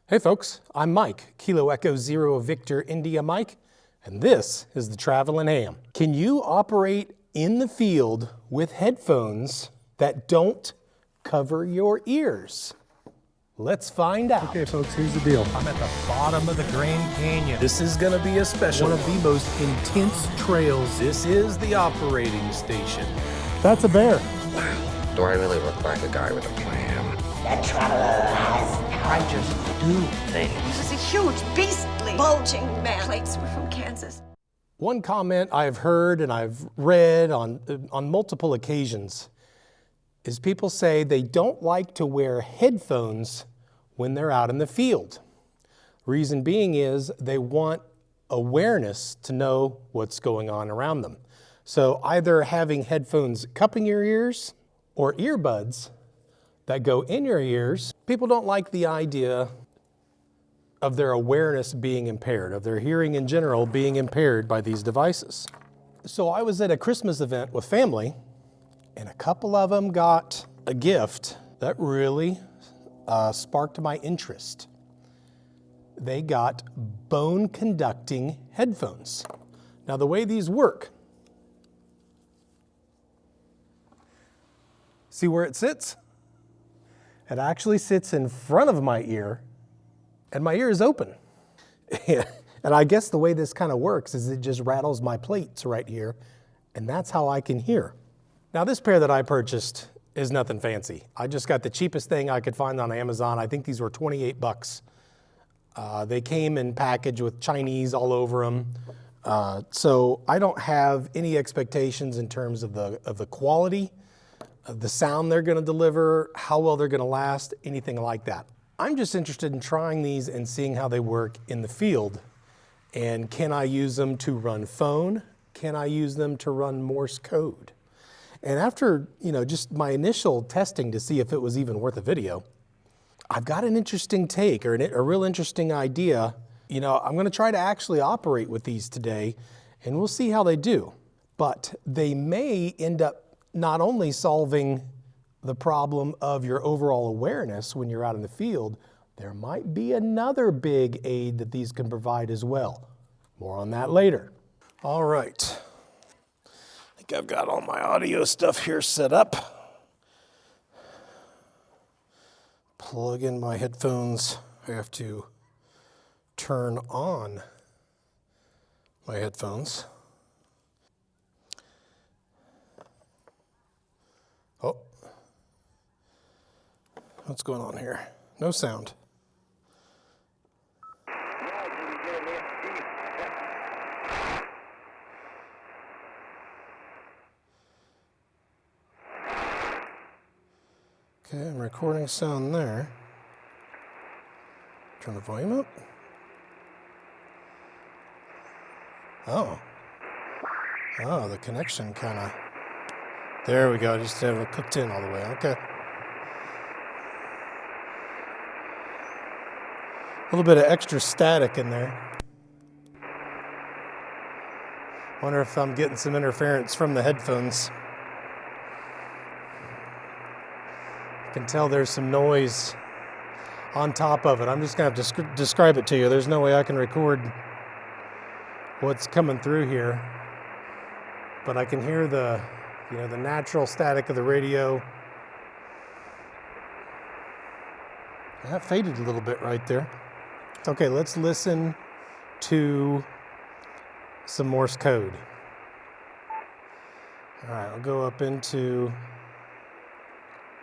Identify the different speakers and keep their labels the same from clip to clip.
Speaker 1: Hey folks, I'm Mike, Kilo Echo Zero Victor India Mike, and this is the Travelin AM. Can you operate in the field with headphones that don't cover your ears? Let's find out.
Speaker 2: Okay folks, here's the deal.
Speaker 1: I'm at the bottom of the Grand Canyon. This is gonna be a special one of the most intense trails. This is the operating station.
Speaker 2: That's a bear.
Speaker 3: Wow, do I really look like a guy with a plan?
Speaker 4: That traveler has
Speaker 3: I just do things.
Speaker 5: This is a huge, beastly, bulging man. Plates were from Kansas.
Speaker 1: One comment I've heard and I've read on multiple occasions is people say they don't like to wear headphones when they're out in the field. Reason being is they want awareness to know what's going on around them. So either having headphones cupping your ears or earbuds that go in your ears, people don't like the idea of their awareness being impaired, of their hearing in general being impaired by these devices. So I was at a Christmas event with family, and a couple of them got a gift that really sparked my interest. They got bone conducting headphones. Now the way these work, see where it sits? It actually sits in front of my ear, and my ear is open. And I guess the way this kind of works is it just rattles my plates right here, and that's how I can hear. Now this pair that I purchased is nothing fancy. I just got the cheapest thing I could find on Amazon. I think these were 28 bucks. They came in package with Chinese all over them. So I don't have any expectations in terms of the quality, of the sound they're gonna deliver, how well they're gonna last, anything like that. I'm just interested in trying these and seeing how they work in the field. And can I use them to run phone? Can I use them to run Morse code? And after, just my initial testing to see if it was even worth a video, I've got an interesting take or a real interesting idea. I'm gonna try to actually operate with these today, and we'll see how they do. But they may end up not only solving the problem of your overall awareness when you're out in the field, there might be another big aid that these can provide as well. More on that later. All right. I think I've got all my audio stuff here set up. Plug in my headphones. I have to turn on my headphones. Oh, what's going on here? No sound. Okay, I'm recording sound there. Turn the volume up. Oh, the connection kind of. There we go, just have it cooked in all the way, okay. A little bit of extra static in there. Wonder if I'm getting some interference from the headphones. I can tell there's some noise on top of it. I'm just gonna have to describe it to you. There's no way I can record what's coming through here, but I can hear the natural static of the radio. That faded a little bit right there. Okay, let's listen to some Morse code. All right, I'll go up into,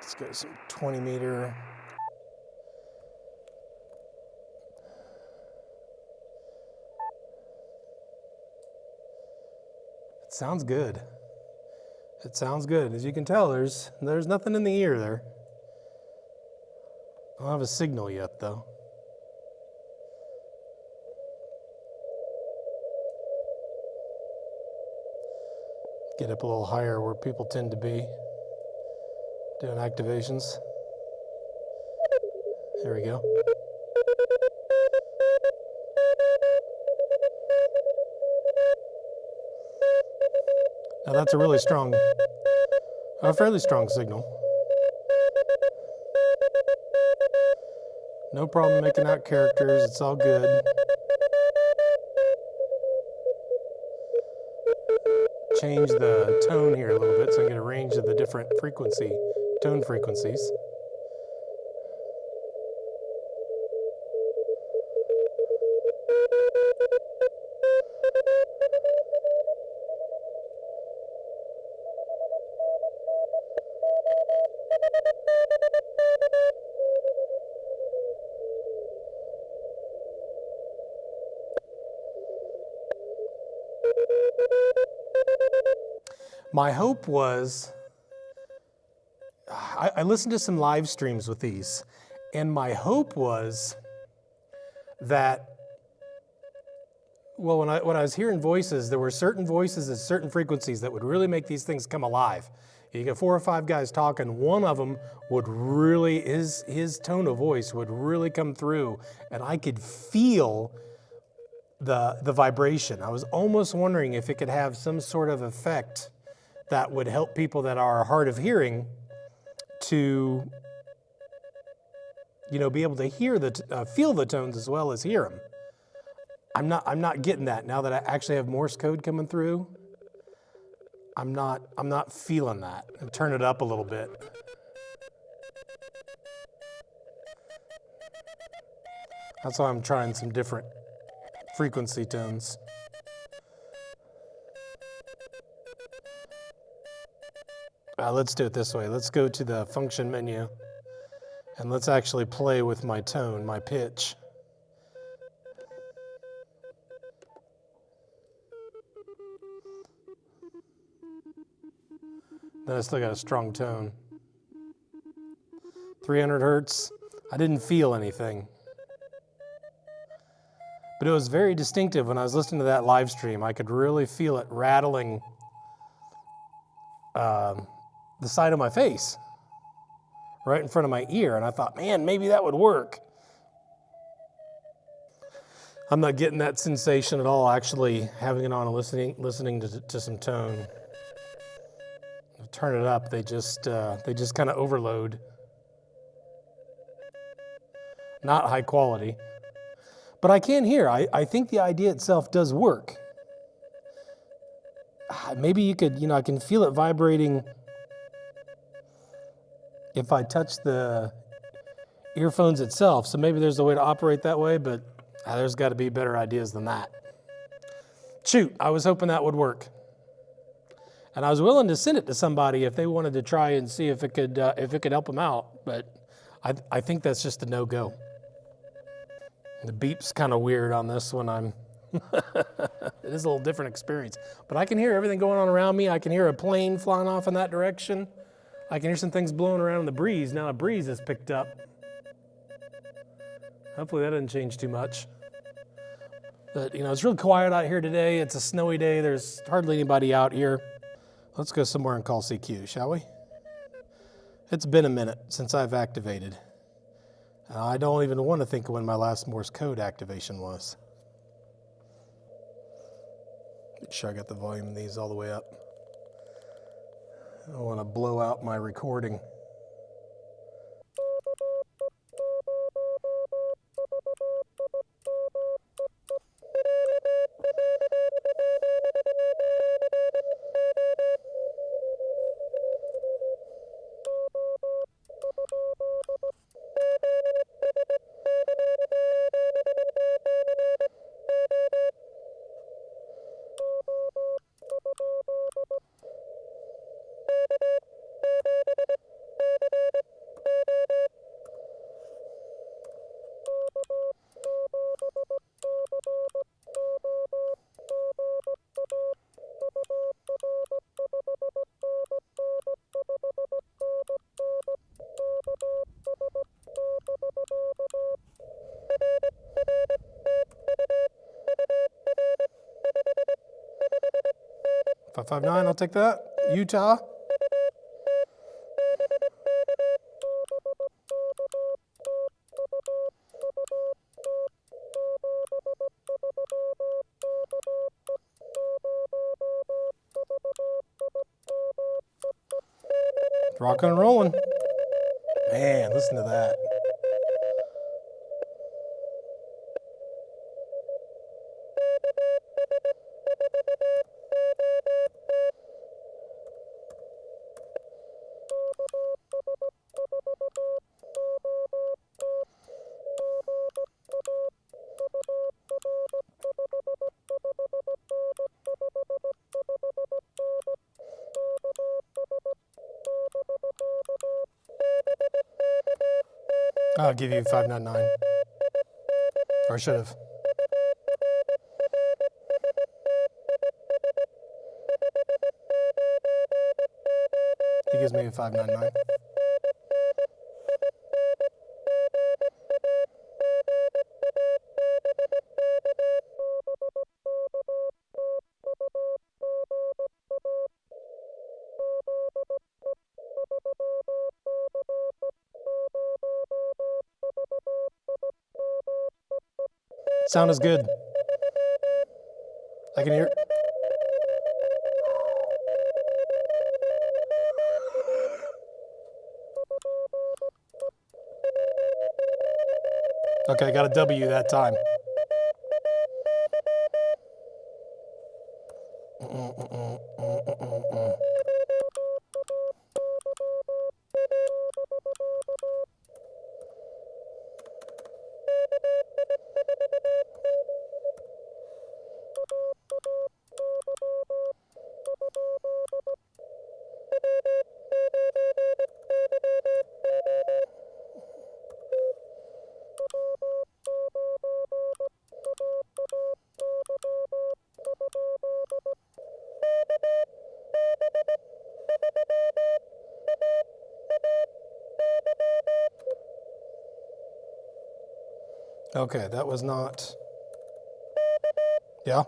Speaker 1: let's go some 20 meter. It sounds good. It sounds good. As you can tell, there's nothing in the ear there. I don't have a signal yet, though. Get up a little higher where people tend to be doing activations. There we go. Now that's a really strong, a fairly strong signal. No problem making out characters. It's all good. Change the tone here a little bit so I can get a range of the different tone frequencies. My hope was, I listened to some live streams with these, and my hope was that, well, when I was hearing voices, there were certain voices at certain frequencies that would really make these things come alive. You get 4 or 5 guys talking, one of them would really, his tone of voice would really come through, and I could feel the vibration. I was almost wondering if it could have some sort of effect that would help people that are hard of hearing to, be able to hear feel the tones as well as hear them. I'm not getting that now that I actually have Morse code coming through. I'm not feeling that. I'll turn it up a little bit. That's why I'm trying some different frequency tones. Let's do it this way. Let's go to the function menu and let's actually play with my tone, my pitch. Then I still got a strong tone. 300 hertz. I didn't feel anything. But it was very distinctive when I was listening to that live stream. I could really feel it rattling the side of my face, right in front of my ear. And I thought, man, maybe that would work. I'm not getting that sensation at all, actually having it on and listening to some tone. I turn it up, they just kind of overload. Not high quality. But I can hear. I think the idea itself does work. Maybe you could, I can feel it vibrating if I touch the earphones itself. So maybe there's a way to operate that way, but there's got to be better ideas than that. Shoot, I was hoping that would work. And I was willing to send it to somebody if they wanted to try and see if it could help them out. But I think that's just a no-go. The beep's kind of weird on this one. It is a little different experience. But I can hear everything going on around me. I can hear a plane flying off in that direction. I can hear some things blowing around in the breeze. Now the breeze has picked up. Hopefully that doesn't change too much. But, it's really quiet out here today. It's a snowy day. There's hardly anybody out here. Let's go somewhere and call CQ, shall we? It's been a minute since I've activated. I don't even want to think of when my last Morse code activation was. Make sure I got the volume of these all the way up. I don't want to blow out my recording. $559, I'll take that. Utah. Rocking and rolling. Man, listen to that. I'll give you 599. Or I should have. He gives me a 599. Sound is good. I can hear it. Okay, I got a W that time. Okay, that was not. Yeah.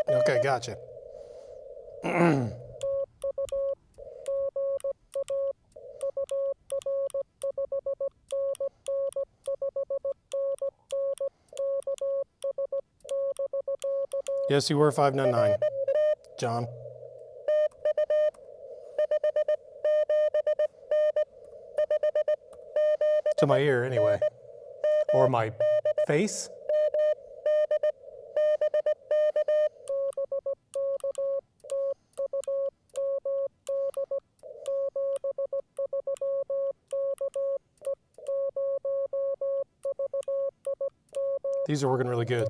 Speaker 1: Okay, gotcha. Yes, you were 599, John. To my ear, anyway. Or my face. These are working really good.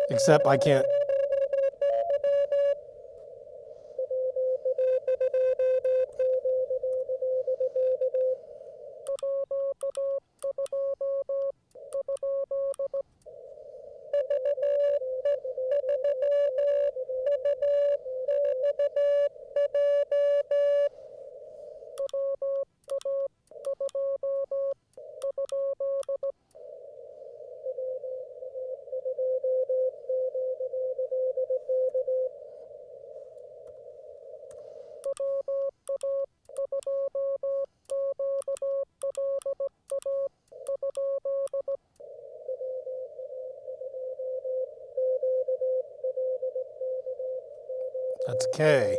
Speaker 1: Except I can't. That's K.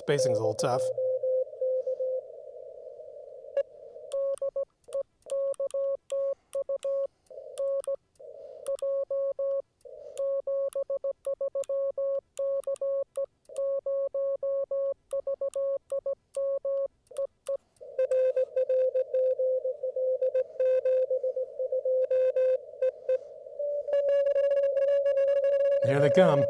Speaker 1: Spacing's a little tough. Here they come.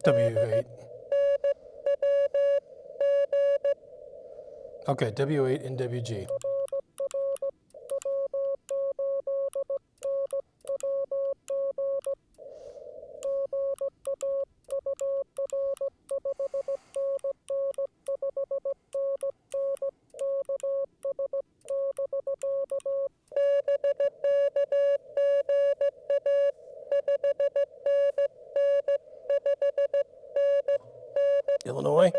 Speaker 1: W8. Okay, W8 and WG. Illinois.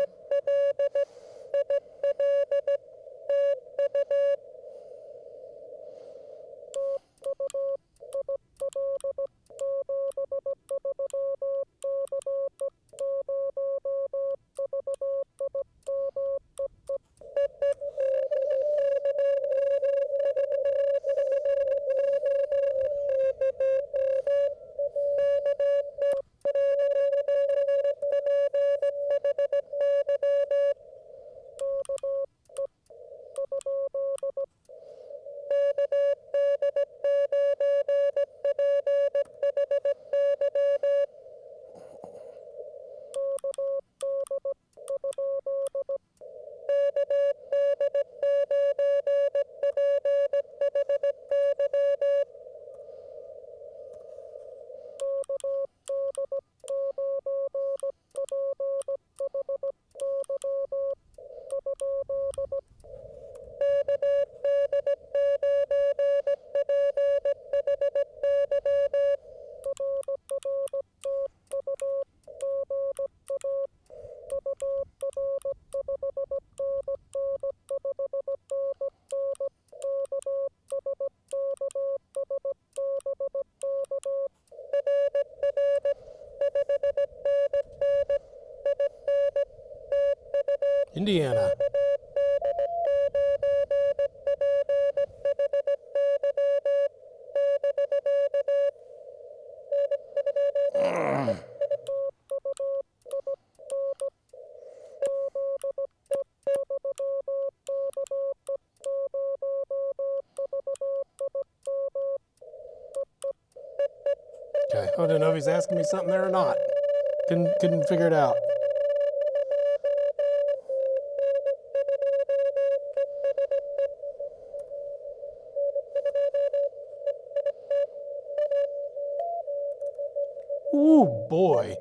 Speaker 1: Indiana. Okay, I don't know if he's asking me something there or not. Couldn't figure it out. Ooh, boy.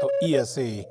Speaker 1: Oh, ESE.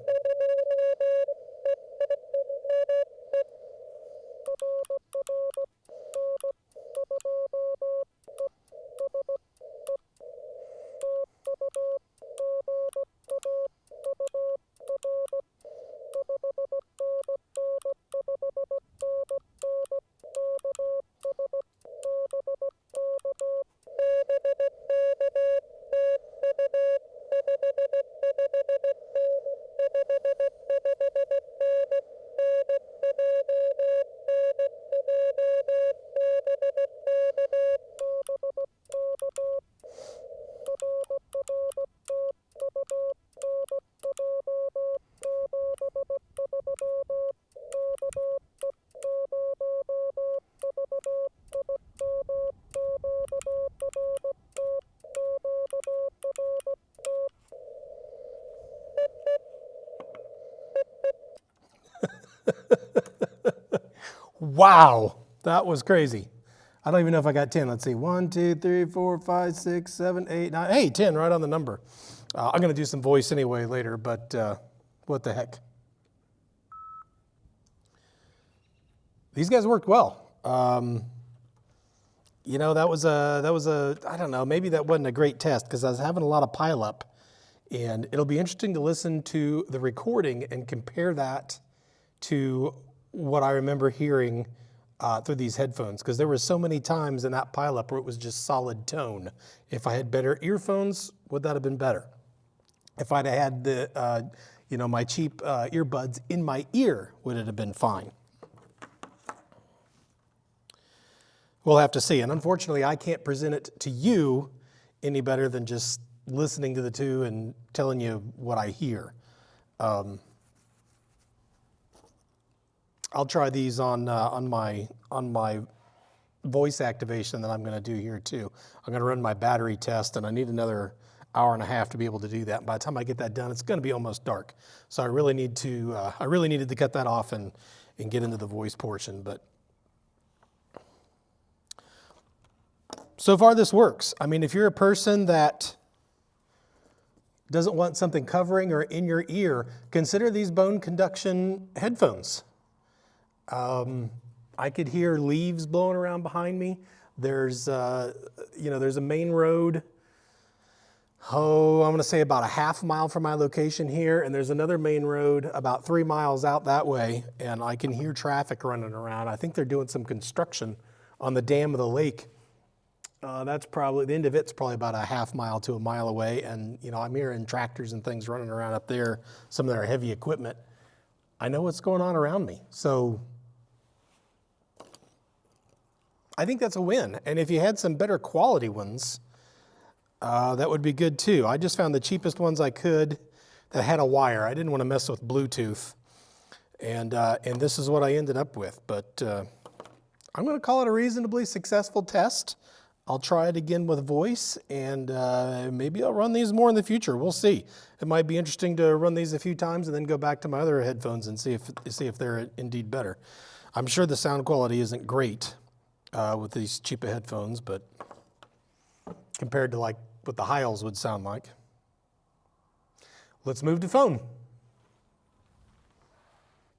Speaker 1: Wow, that was crazy. I don't even know if I got 10. Let's see, 1, 2, 3, 4, 5, 6, 7, 8, 9. Hey, 10, right on the number. I'm gonna do some voice anyway later, but what the heck. These guys worked well. You know, that was a, I don't know, maybe that wasn't a great test because I was having a lot of pileup. And it'll be interesting to listen to the recording and compare that to what I remember hearing through these headphones, because there were so many times in that pileup where it was just solid tone. If I had better earphones, would that have been better? If I'd had the, you know, my cheap earbuds in my ear, would it have been fine? We'll have to see. And unfortunately, I can't present it to you any better than just listening to the two and telling you what I hear. I'll try these on my voice activation that I'm going to do here too. I'm going to run my battery test, and I need another hour and a half to be able to do that. And by the time I get that done, it's going to be almost dark. So I really needed to cut that off and get into the voice portion. But so far this works. I mean, if you're a person that doesn't want something covering or in your ear, consider these bone conduction headphones. I could hear leaves blowing around behind me. There's, you know, there's a main road, I'm going to say about a half mile from my location here, and there's another main road about 3 miles out that way, and I can hear traffic running around. I think they're doing some construction on the dam of the lake. That's probably, the end of it's probably about a half mile to a mile away, and you know, I'm hearing tractors and things running around up there, some of their heavy equipment. I know what's going on around me, so I think that's a win. And if you had some better quality ones, that would be good too. I just found the cheapest ones I could that had a wire. I didn't want to mess with Bluetooth, and this is what I ended up with. But I'm going to call it a reasonably successful test. I'll try it again with voice, and maybe I'll run these more in the future. We'll see. It might be interesting to run these a few times and then go back to my other headphones and see if they're indeed better. I'm sure the sound quality isn't great with these cheaper headphones, but compared to like what the Hiles would sound like. Let's move to phone.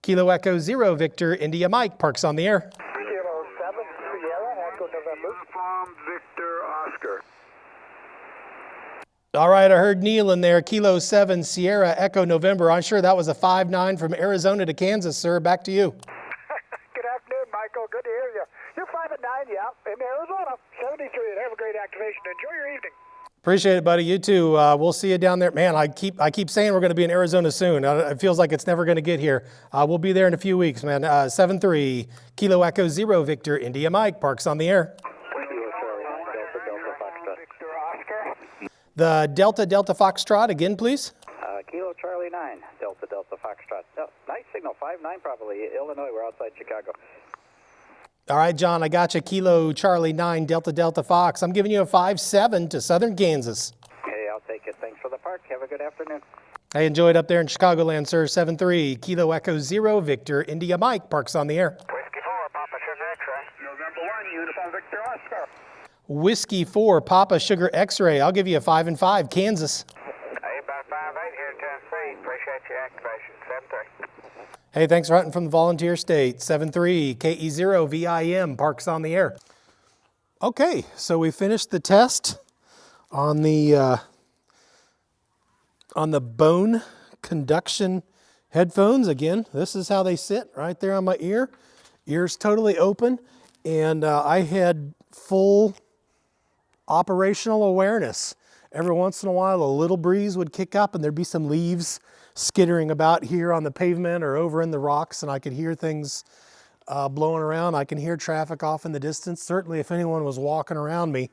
Speaker 1: Kilo Echo 0 Victor India Mike parks on the air.
Speaker 6: Kilo 7 Sierra Echo November. From Victor Oscar.
Speaker 1: All right, I heard Neil in there. Kilo 7 Sierra Echo November. I'm sure that was a 5-9 from Arizona to Kansas, sir. Back to you.
Speaker 6: Good afternoon, Michael. Good to hear you. You're 5 at 9, yeah, in Arizona. 73. And have a great activation. Enjoy your evening.
Speaker 1: Appreciate it, buddy. You too. We'll see you down there. Man, I keep saying we're going to be in Arizona soon. It feels like it's never going to get here. We'll be there in a few weeks, man. 7-3 Kilo Echo 0 Victor India Mike parks on the air.
Speaker 6: Victor Oscar.
Speaker 1: The Delta Foxtrot again, please.
Speaker 7: Kilo Charlie 9, Delta Foxtrot. Oh, nice signal, 5-9 probably. Illinois, we're outside Chicago.
Speaker 1: All right, John, I got you. Kilo Charlie 9 Delta Fox. I'm giving you a 5-7 to Southern Kansas.
Speaker 7: Okay, I'll take it. Thanks for the park. Have a good afternoon.
Speaker 1: I enjoyed up there in Chicagoland, sir. 7-3 Kilo Echo 0 Victor India Mike parks on the air.
Speaker 6: Whiskey 4, Papa Sugar X-ray. November 1, Uniform Victor Oscar.
Speaker 1: Whiskey 4 Papa Sugar X-ray. I'll give you a 5-5 Kansas.
Speaker 6: Hey, about 5-8 here in Tennessee. Appreciate your activation. 7-3.
Speaker 1: Hey, thanks for hunting from the Volunteer State. 7-3 KE0 VIM parks on the air. Okay, so we finished the test on the bone conduction headphones. Again, this is how they sit right there on my ear. Ears totally open, and I had full operational awareness. Every once in a while, a little breeze would kick up and there'd be some leaves skittering about here on the pavement or over in the rocks, and I could hear things blowing around. I can hear traffic off in the distance. Certainly if anyone was walking around me,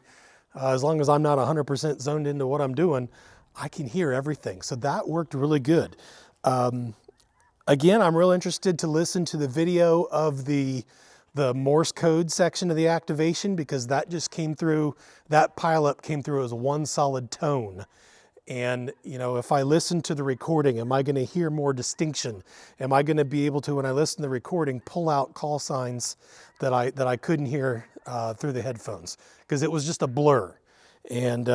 Speaker 1: as long as I'm not 100% zoned into what I'm doing, I can hear everything. So that worked really good. Again, I'm real interested to listen to the video of the Morse code section of the activation, because that just came through, that pileup came through as one solid tone. And, you know, if I listen to the recording, am I going to hear more distinction? Am I going to be able to, when I listen to the recording, pull out call signs that I couldn't hear through the headphones? Because it was just a blur. And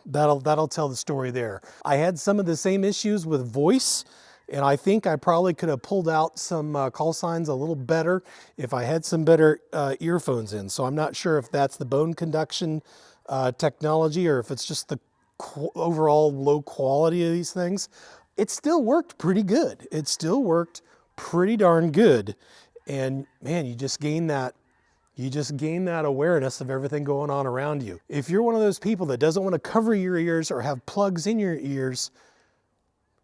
Speaker 1: that'll tell the story there. I had some of the same issues with voice, and I think I probably could have pulled out some call signs a little better if I had some better earphones in. So I'm not sure if that's the bone conduction technology or if it's just the overall low quality of these things. It still worked pretty good. It still worked pretty darn good. And man, you just gain that awareness of everything going on around you. If you're one of those people that doesn't want to cover your ears or have plugs in your ears,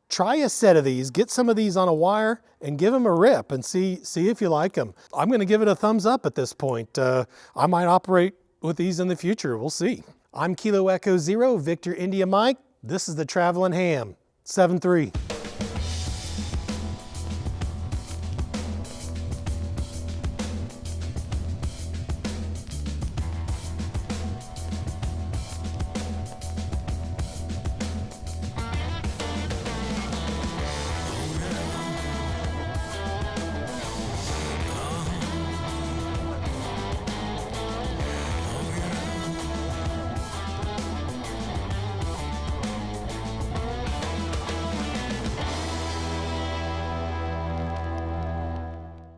Speaker 1: try a set of these, get some of these on a wire and give them a rip and see if you like them. I'm going to give it a thumbs up at this point. I might operate with these in the future. We'll see. I'm Kilo Echo Zero, Victor India Mike. This is the Travelin' Ham, 7-3.